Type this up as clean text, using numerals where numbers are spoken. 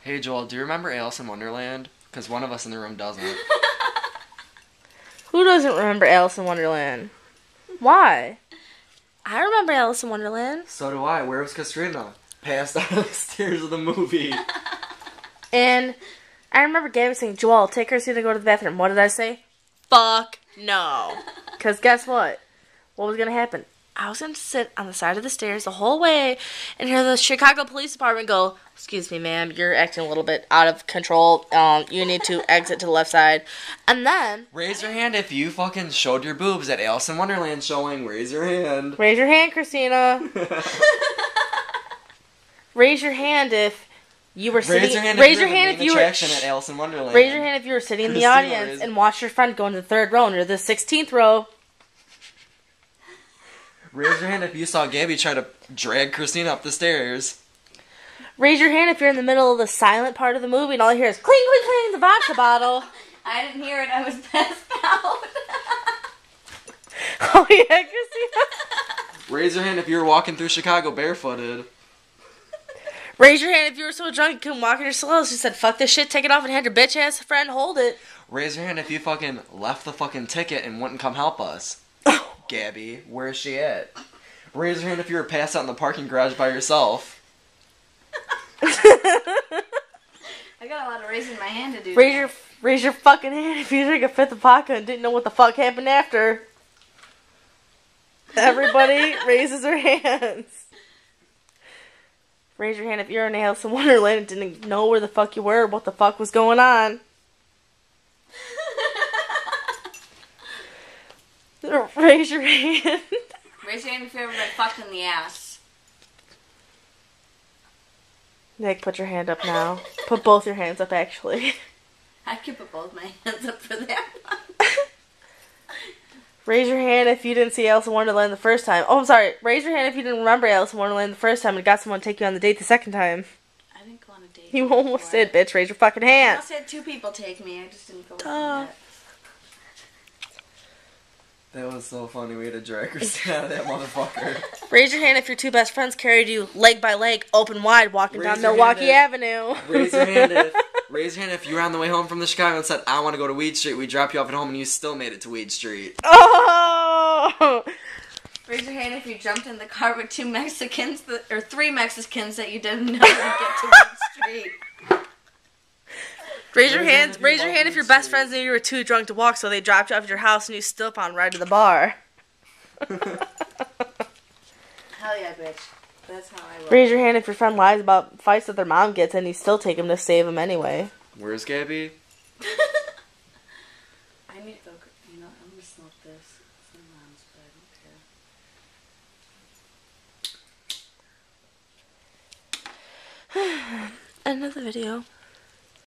Hey Joel, do you remember Alice in Wonderland? Because one of us in the room doesn't. Who doesn't remember Alice in Wonderland? Why? I remember Alice in Wonderland. So do I. Where was Katrina? Passed out of the stairs of the movie. And I remember Gabby saying, Joel, take Christina to go to the bathroom. What did I say? Fuck no. Because guess what? What was going to happen? I was going to sit on the side of the stairs the whole way and hear the Chicago Police Department go, excuse me, ma'am, you're acting a little bit out of control. You need to exit to the left side. And then... Raise your hand if you fucking showed your boobs at Alice in Wonderland showing. Raise your hand. Raise your hand, Christina. Raise your hand if you were sitting... Raise your hand if you were attraction at Alice in Wonderland. Raise your hand if you were sitting in the audience and watched your friend go into the 3rd row or the 16th row. Raise your hand if you saw Gabby try to drag Christina up the stairs. Raise your hand if you're in the middle of the silent part of the movie and all you hear is cling, cling, cling, the vodka bottle. I didn't hear it. I was passed out. Oh, yeah, Christina. Raise your hand if you were walking through Chicago barefooted. Raise your hand if you were so drunk you couldn't walk in your soles. You said, fuck this shit, take it off and had your bitch-ass friend hold it. Raise your hand if you fucking left the fucking ticket and wouldn't come help us. Gabby, where's she at? Raise your hand if you were passed out in the parking garage by yourself. I got a lot of raising my hand to do. Raise your fucking hand if you drank a 5th of vodka and didn't know what the fuck happened after. Everybody raises their hands. Raise your hand if you're in Alice in Wonderland and didn't know where the fuck you were or what the fuck was going on. Raise your hand. Raise your hand if you've ever been fucked in the ass. Nick, put your hand up now. Put both your hands up, actually. I could put both my hands up for that one. Raise your hand if you didn't see Alice in Wonderland the first time. Oh, I'm sorry. Raise your hand if you didn't remember Alice in Wonderland the first time and got someone to take you on the date the second time. I didn't go on a date. You almost did, bitch. Raise your fucking I hand. almost had 2 people take me. I just didn't go with that. That was so funny. We had to drag Christina out of that motherfucker. Raise your hand if your 2 best friends carried you leg by leg, open wide, walking down Milwaukee Avenue. Raise your hand if you were on the way home from the Chicago and said, I want to go to Weed Street. We dropped you off at home and you still made it to Weed Street. Oh! Raise your hand if you jumped in the car with 2 Mexicans, or 3 Mexicans that you didn't know to get to Weed Street. Raise your hand if your best friends knew you were too drunk to walk, so they dropped you off at your house and you still found a ride to the bar. Hell yeah, bitch. That's how I roll. Raise your hand if your friend lies about fights that their mom gets and you still take him to save him anyway. Where's Gabby? I need to go, I'm going to smoke this. It's my mom's, but I don't care. End of the video.